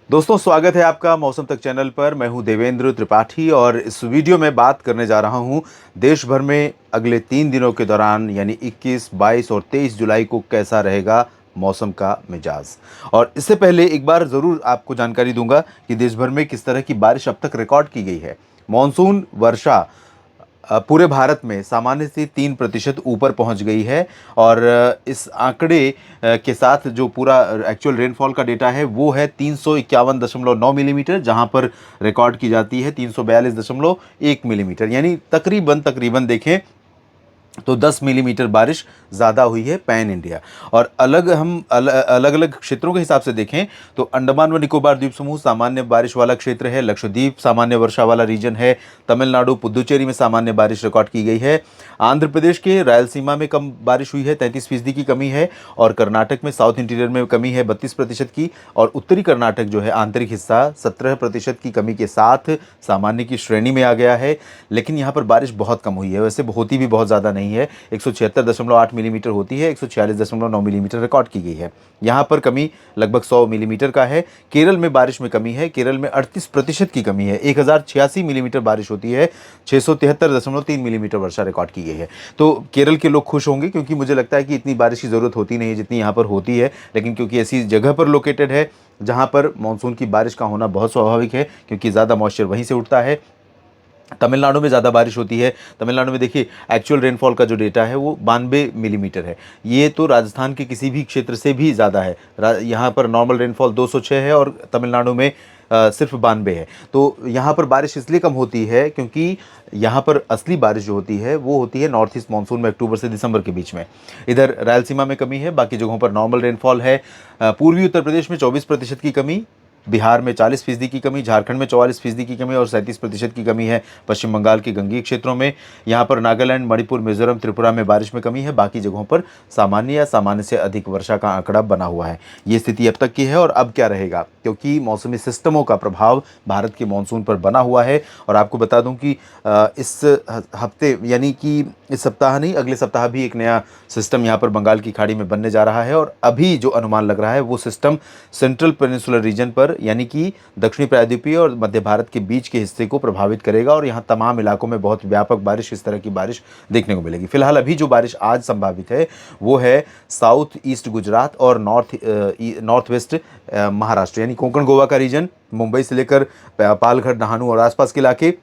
दोस्तों, स्वागत है आपका मौसम तक चैनल पर। मैं हूं देवेंद्र त्रिपाठी और इस वीडियो में बात करने जा रहा हूं देश भर में अगले 3 दिनों के दौरान यानी 21, 22 और 23 जुलाई को कैसा रहेगा मौसम का मिजाज। और इससे पहले एक बार ज़रूर आपको जानकारी दूंगा कि देश भर में किस तरह की बारिश अब तक रिकॉर्ड की गई है। मानसून वर्षा पूरे भारत में सामान्य से 3% ऊपर पहुंच गई है और इस आंकड़े के साथ जो पूरा एक्चुअल रेनफॉल का डेटा है वो है 351.9 मिलीमीटर, जहां पर रिकॉर्ड की जाती है 342.1 मिलीमीटर, यानी तकरीबन देखें तो 10 मिलीमीटर बारिश ज़्यादा हुई है पैन इंडिया। और अलग अलग क्षेत्रों के हिसाब से देखें तो अंडमान व निकोबार द्वीप समूह सामान्य बारिश वाला क्षेत्र है, लक्षद्वीप सामान्य वर्षा वाला रीजन है, तमिलनाडु पुदुचेरी में सामान्य बारिश रिकॉर्ड की गई है, आंध्र प्रदेश के रायलसीमा में कम बारिश हुई है, 33% की कमी है, और कर्नाटक में साउथ इंटीरियर में कमी है 32% की, और उत्तरी कर्नाटक जो है आंतरिक हिस्सा 17% की कमी के साथ सामान्य की श्रेणी में आ गया है। लेकिन यहाँ पर बारिश बहुत कम हुई है, वैसे होती भी बहुत ज़्यादा नहीं है। 176.8 मिलीमीटर होती है, 146.9 मिलीमीटर रिकॉर्ड की गई है। यहाँ पर कमी लगभग 100 मिलीमीटर का है। केरल में बारिश में कमी है, केरल में 38% की कमी है, 1086 मिलीमीटर बारिश होती है, 673.3 मिलीमीटर वर्षा रिकॉर्ड की गई है। तो केरल के लोग खुश होंगे क्योंकि मुझे लगता है कि इतनी बारिश की ज़रूरत होती नहीं है जितनी यहाँ पर होती है, लेकिन क्योंकि ऐसी जगह पर लोकेटेड है जहाँ पर मानसून की बारिश का होना बहुत स्वाभाविक है क्योंकि ज़्यादा मॉइस्चर वहीं से उठता है। तमिलनाडु में ज़्यादा बारिश होती है। तमिलनाडु में देखिए एक्चुअल रेनफॉल का जो डेटा है वो 92 मिलीमीटर है। ये तो राजस्थान के किसी भी क्षेत्र से भी ज़्यादा है। यहाँ पर नॉर्मल रेनफॉल 206 है और तमिलनाडु में सिर्फ 92 है। तो यहाँ पर बारिश इसलिए कम होती है क्योंकि यहाँ पर असली बारिश जो होती है वो होती है नॉर्थ ईस्ट मानसून में अक्टूबर से दिसंबर के बीच में। इधर रायलसीमा में कमी है, बाकी जगहों पर नॉर्मल रेनफॉल है। पूर्वी उत्तर प्रदेश में 24% की कमी, बिहार में 40% की कमी, झारखंड में 44% की कमी और 37% की कमी है पश्चिम बंगाल के गंगीय क्षेत्रों में। यहाँ पर नागालैंड, मणिपुर, मिजोरम, त्रिपुरा में बारिश में कमी है। बाकी जगहों पर सामान्य या सामान्य से अधिक वर्षा का आंकड़ा बना हुआ है। ये स्थिति अब तक की है और अब क्या रहेगा, क्योंकि मौसमी सिस्टमों का प्रभाव भारत के मानसून पर बना हुआ है। और आपको बता दूं कि इस हफ्ते यानी कि इस सप्ताह नहीं, अगले सप्ताह भी एक नया सिस्टम यहाँ पर बंगाल की खाड़ी में बनने जा रहा है। और अभी जो अनुमान लग रहा है वो सिस्टम सेंट्रल पेनिनसुलर रीजन पर यानी कि दक्षिणी प्रायद्वीपीय और मध्य भारत के बीच के हिस्से को प्रभावित करेगा और यहाँ तमाम इलाकों में बहुत व्यापक बारिश, इस तरह की बारिश देखने को मिलेगी। फिलहाल अभी जो बारिश आज संभावित है वो है साउथ ईस्ट गुजरात और नॉर्थ वेस्ट महाराष्ट्र यानी कोंकण गोवा का रीजन, मुंबई से लेकर पालघर, नाहनु और आसपास के इलाके,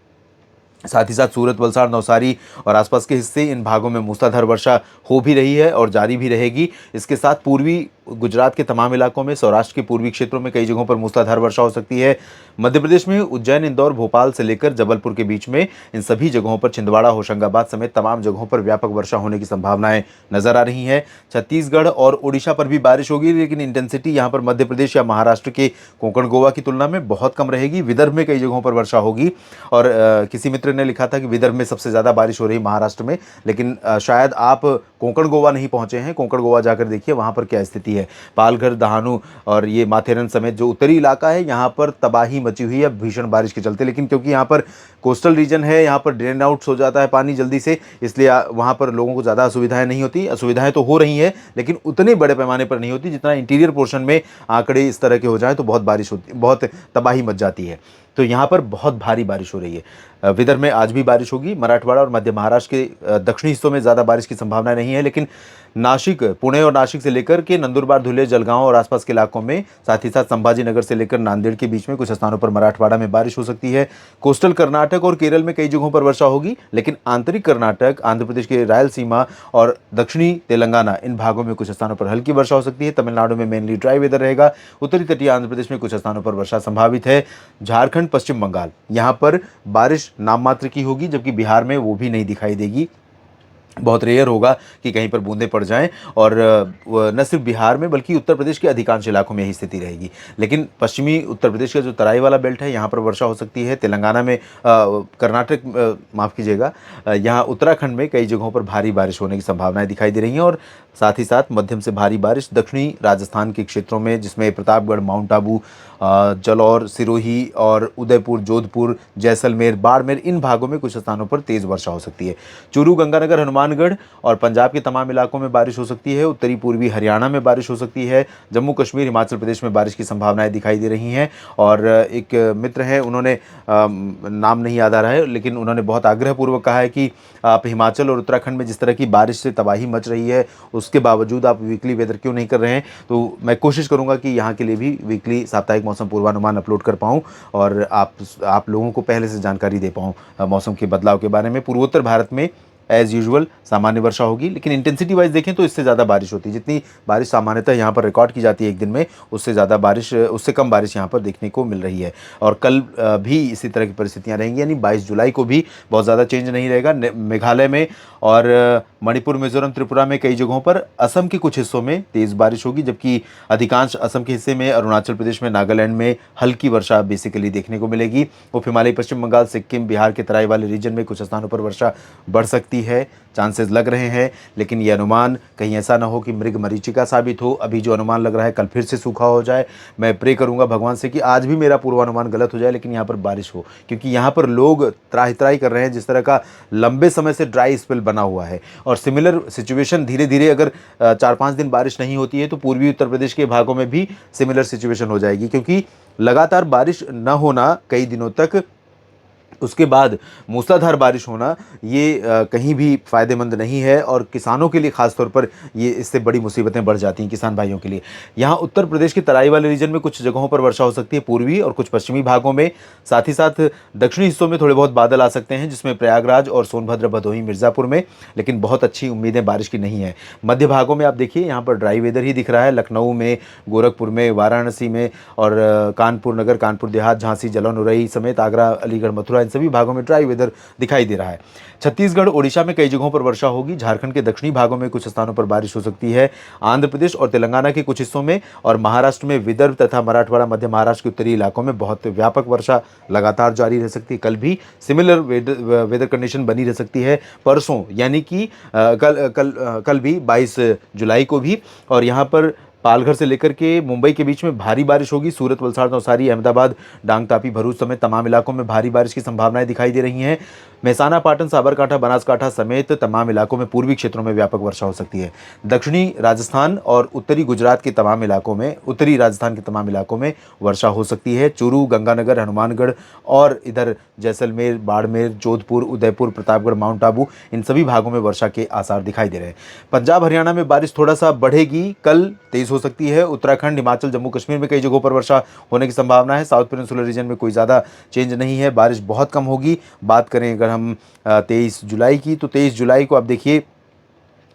साथ ही साथ सूरत, वलसाड़, नवसारी और आसपास के हिस्से, इन भागों में मूसलाधार वर्षा हो भी रही है और जारी भी रहेगी। इसके साथ पूर्वी गुजरात के तमाम इलाकों में, सौराष्ट्र के पूर्वी क्षेत्रों में कई जगहों पर मूसलाधार वर्षा हो सकती है। मध्य प्रदेश में उज्जैन, इंदौर, भोपाल से लेकर जबलपुर के बीच में इन सभी जगहों पर, छिंदवाड़ा, होशंगाबाद समेत तमाम जगहों पर व्यापक वर्षा होने की संभावनाएं नजर आ रही हैं। छत्तीसगढ़ और ओडिशा पर भी बारिश होगी, लेकिन इंटेंसिटी यहाँ पर मध्य प्रदेश या महाराष्ट्र के कोंकण गोवा की तुलना में बहुत कम रहेगी। विदर्भ में कई जगहों पर वर्षा होगी और किसी मित्र ने लिखा था कि विदर्भ में सबसे ज़्यादा बारिश हो रही महाराष्ट्र में, लेकिन शायद आप कोंकण गोवा नहीं पहुंचे हैं। कोंकण गोवा जाकर देखिए वहां पर क्या स्थिति है। पालघर, दहानू और ये माथेरन समेत जो उत्तरी इलाका है यहाँ पर तबाही मची हुई है भीषण बारिश के चलते, लेकिन क्योंकि यहाँ पर कोस्टल रीजन है, यहाँ पर ड्रेन आउट हो जाता है पानी जल्दी से, इसलिए वहाँ पर लोगों को ज़्यादा असुविधाएं नहीं होती। असुविधाएं तो हो रही हैं लेकिन उतने बड़े पैमाने पर नहीं होती जितना इंटीरियर पोर्शन में आंकड़े इस तरह के हो जाए तो बहुत बारिश होती, बहुत तबाही मच जाती है। तो यहाँ पर बहुत भारी बारिश हो रही है। विदर्भ में आज भी बारिश होगी। मराठवाड़ा और मध्य महाराष्ट्र के दक्षिणी हिस्सों में ज़्यादा बारिश की संभावना नहीं है, लेकिन नासिक, पुणे और नासिक से लेकर के नंदुरबार, धुले, जलगांव और आसपास के इलाकों में, साथ ही साथ संभाजी नगर से लेकर नांदेड़ के बीच में कुछ स्थानों पर मराठवाड़ा में बारिश हो सकती है। कोस्टल कर्नाटक और केरल में कई जगहों पर वर्षा होगी, लेकिन आंतरिक कर्नाटक, आंध्र प्रदेश के रायलसीमा और दक्षिणी तेलंगाना, इन भागों में कुछ स्थानों पर हल्की वर्षा हो सकती है। तमिलनाडु में मेनली ड्राई वेदर रहेगा। उत्तरी तटीय आंध्र प्रदेश में कुछ स्थानों पर वर्षा संभावित है। झारखंड, पश्चिम बंगाल, यहाँ पर बारिश नाम मात्र की होगी, जबकि बिहार में वो भी नहीं दिखाई देगी। बहुत रेयर होगा कि कहीं पर बूंदें पड़ जाएं और न सिर्फ बिहार में बल्कि उत्तर प्रदेश के अधिकांश इलाकों में यही स्थिति रहेगी। लेकिन पश्चिमी उत्तर प्रदेश का जो तराई वाला बेल्ट है यहाँ पर वर्षा हो सकती है। तेलंगाना में, कर्नाटक, माफ़ कीजिएगा, यहाँ उत्तराखंड में कई जगहों पर भारी बारिश होने की संभावनाएं दिखाई दे रही हैं और साथ ही साथ मध्यम से भारी बारिश दक्षिणी राजस्थान के क्षेत्रों में, जिसमें प्रतापगढ़, माउंट आबू, जलौर, सिरोही और उदयपुर, जोधपुर, जैसलमेर, बाड़मेर, इन भागों में कुछ स्थानों पर तेज वर्षा हो सकती है। चूरू, गंगानगर, हनुमानगढ़ और पंजाब के तमाम इलाकों में बारिश हो सकती है। उत्तरी पूर्वी हरियाणा में बारिश हो सकती है। जम्मू कश्मीर, हिमाचल प्रदेश में बारिश की संभावनाएं दिखाई दे रही हैं। और एक मित्र हैं, उन्होंने नाम नहीं याद आ रहा है, लेकिन उन्होंने बहुत आग्रहपूर्वक कहा है कि आप हिमाचल और उत्तराखंड में जिस तरह की बारिश से तबाही मच रही है, उसके बावजूद आप वीकली वेदर क्यों नहीं कर रहे हैं। तो मैं कोशिश करूंगा कि यहाँ के लिए भी वीकली साप्ताहिक मौसम पूर्वानुमान अपलोड कर पाऊँ और आप लोगों को पहले से जानकारी दे पाऊँ मौसम के बदलाव के बारे में। पूर्वोत्तर भारत में एज यूजुअल सामान्य वर्षा होगी, लेकिन इंटेंसिटी वाइज देखें तो इससे ज़्यादा बारिश होती है। जितनी बारिश सामान्यतः यहाँ पर रिकॉर्ड की जाती है एक दिन में, उससे ज़्यादा बारिश, उससे कम बारिश यहाँ पर देखने को मिल रही है। और कल भी इसी तरह की परिस्थितियाँ रहेंगी, यानी 22 जुलाई को भी बहुत ज़्यादा चेंज नहीं रहेगा। मेघालय में और मणिपुर, मिजोरम, त्रिपुरा में कई जगहों पर, असम के कुछ हिस्सों में तेज़ बारिश होगी, जबकि अधिकांश असम के हिस्से में, अरुणाचल प्रदेश में, नागालैंड में हल्की वर्षा बेसिकली देखने को मिलेगी। उप हिमालयी पश्चिम बंगाल, सिक्किम, बिहार के तराई वाले रीजन में कुछ स्थानों पर वर्षा बढ़ सकती है, चांसेस लग रहे हैं। लेकिन ये अनुमान कहीं ऐसा ना हो कि मृग मरीचिका साबित हो। अभी जो अनुमान लग रहा है कल फिर से सूखा हो जाए। मैं प्रे करूंगा भगवान से कि आज भी मेरा पूर्वानुमान गलत हो जाए, लेकिन यहाँ पर बारिश हो, क्योंकि यहाँ पर लोग त्राहि त्राहि कर रहे हैं। जिस तरह का लंबे समय से ड्राई स्पेल बना हुआ है और सिमिलर सिचुएशन धीरे धीरे, अगर 4-5 दिन बारिश नहीं होती है तो पूर्वी उत्तर प्रदेश के भागों में भी सिमिलर सिचुएशन हो जाएगी, क्योंकि लगातार बारिश न होना कई दिनों तक, उसके बाद मूसलाधार बारिश होना, ये कहीं भी फ़ायदेमंद नहीं है। और किसानों के लिए ख़ास तौर पर ये, इससे बड़ी मुसीबतें बढ़ जाती हैं किसान भाइयों के लिए। यहाँ उत्तर प्रदेश के तराई वाले रीजन में कुछ जगहों पर वर्षा हो सकती है, पूर्वी और कुछ पश्चिमी भागों में। साथ ही साथ दक्षिणी हिस्सों में थोड़े बहुत बादल आ सकते हैं, जिसमें प्रयागराज और सोनभद्र, भदोही, मिर्ज़ापुर में, लेकिन बहुत अच्छी उम्मीदें बारिश की नहीं है। मध्य भागों में आप देखिए, यहाँ पर ड्राई वेदर ही दिख रहा है। लखनऊ में, गोरखपुर में, वाराणसी में और कानपुर नगर, कानपुर देहात, झांसी, जलौन, उरई समेत आगरा, अलीगढ़, मथुरा, इन सभी भागों में ड्राई वेदर दिखाई दे रहा है। छत्तीसगढ़, ओडिशा में कई जगहों पर वर्षा होगी। झारखंड के दक्षिणी भागों में कुछ स्थानों पर बारिश हो सकती है। आंध्र प्रदेश और तेलंगाना के कुछ हिस्सों में और महाराष्ट्र में, विदर्भ तथा मराठवाड़ा, मध्य महाराष्ट्र के उत्तरी इलाकों में बहुत व्यापक वर्षा लगातार जारी रह सकती है। कल भी सिमिलर वेदर कंडीशन बनी रह सकती है। परसों यानी कि कल भी 22 जुलाई को भी, और यहाँ पर पालघर से लेकर के मुंबई के बीच में भारी बारिश होगी। सूरत, वलसाड़, नवसारी, अहमदाबाद, डांग, तापी, भरूच समेत तमाम इलाकों में भारी बारिश की संभावनाएं दिखाई दे रही हैं। मेहसाना, पाटन, साबरकांठा, बनासकांठा समेत तमाम इलाकों में, पूर्वी क्षेत्रों में व्यापक वर्षा हो सकती है। दक्षिणी राजस्थान और उत्तरी गुजरात के तमाम इलाकों में, उत्तरी राजस्थान के तमाम इलाकों में वर्षा हो सकती है। चूरू, गंगानगर, हनुमानगढ़ और इधर जैसलमेर, बाड़मेर, जोधपुर, उदयपुर, प्रतापगढ़, माउंट आबू, इन सभी भागों में वर्षा के आसार दिखाई दे रहे हैं। पंजाब, हरियाणा में बारिश थोड़ा सा बढ़ेगी, कल तेज हो सकती है। उत्तराखंड, हिमाचल, जम्मू कश्मीर में कई जगहों पर वर्षा होने की संभावना है। साउथ पेनिनसुलर रीजन में कोई ज़्यादा चेंज नहीं है, बारिश बहुत कम होगी। बात करें अगर हम 23 जुलाई की, तो 23 जुलाई को आप देखिए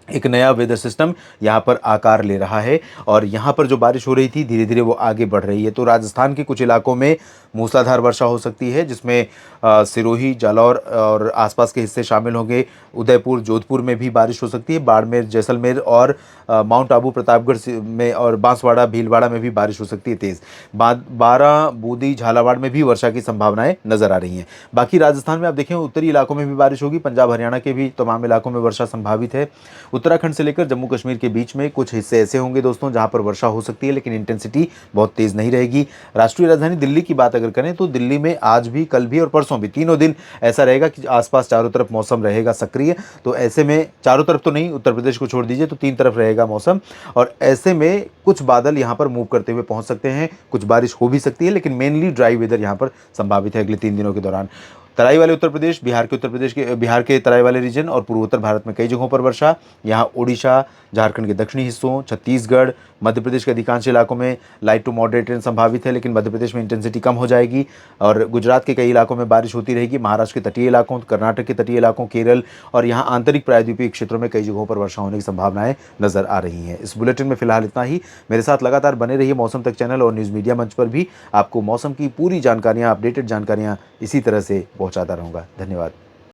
एक नया वेदर सिस्टम यहाँ पर आकार ले रहा है और यहाँ पर जो बारिश हो रही थी धीरे धीरे वो आगे बढ़ रही है। तो राजस्थान के कुछ इलाकों में मूसलाधार वर्षा हो सकती है, जिसमें सिरोही, जालौर और आसपास के हिस्से शामिल होंगे। उदयपुर, जोधपुर में भी बारिश हो सकती है। बाड़मेर, जैसलमेर और माउंट आबू, प्रतापगढ़ में और बांसवाड़ा, भीलवाड़ा में भी बारिश हो सकती है तेज़। बारां, बूंदी, झालावाड़ में भी वर्षा की संभावनाएं नजर आ रही हैं। बाकी राजस्थान में आप देखें उत्तरी इलाकों में भी बारिश होगी। पंजाब, हरियाणा के भी तमाम इलाकों में वर्षा संभावित है। उत्तराखंड से लेकर जम्मू कश्मीर के बीच में कुछ हिस्से ऐसे होंगे दोस्तों जहां पर वर्षा हो सकती है, लेकिन इंटेंसिटी बहुत तेज़ नहीं रहेगी। राष्ट्रीय राजधानी दिल्ली की बात अगर करें तो दिल्ली में आज भी, कल भी और परसों भी, तीनों दिन ऐसा रहेगा कि आसपास चारों तरफ मौसम रहेगा सक्रिय। तो ऐसे में चारों तरफ तो नहीं, उत्तर प्रदेश को छोड़ दीजिए, तो 3 तरफ रहेगा मौसम। और ऐसे में कुछ बादल यहाँ पर मूव करते हुए पहुँच सकते हैं, कुछ बारिश हो भी सकती है, लेकिन मेनली ड्राई वेदर यहाँ पर संभावित है अगले 3 दिनों के दौरान। तराई वाले उत्तर प्रदेश, बिहार के तराई वाले रीजन और पूर्वोत्तर भारत में कई जगहों पर वर्षा। यहाँ ओडिशा, झारखंड के दक्षिणी हिस्सों, छत्तीसगढ़, मध्य प्रदेश के अधिकांश इलाकों में लाइट टू मॉडरेट रेन संभावित है, लेकिन मध्य प्रदेश में इंटेंसिटी कम हो जाएगी। और गुजरात के कई इलाकों में बारिश होती रहेगी। महाराष्ट्र के तटीय इलाकों, कर्नाटक के तटीय इलाकों, केरल और यहाँ आंतरिक प्रायद्वीपीय क्षेत्रों में कई जगहों पर वर्षा होने की संभावनाएं नजर आ रही हैं। इस बुलेटिन में फिलहाल इतना ही। मेरे साथ लगातार बने रहिए मौसम तक चैनल और न्यूज़ मीडिया मंच पर भी आपको मौसम की पूरी जानकारियाँ, अपडेटेड जानकारियाँ इसी तरह से पहुँचाता रहूँगा। धन्यवाद।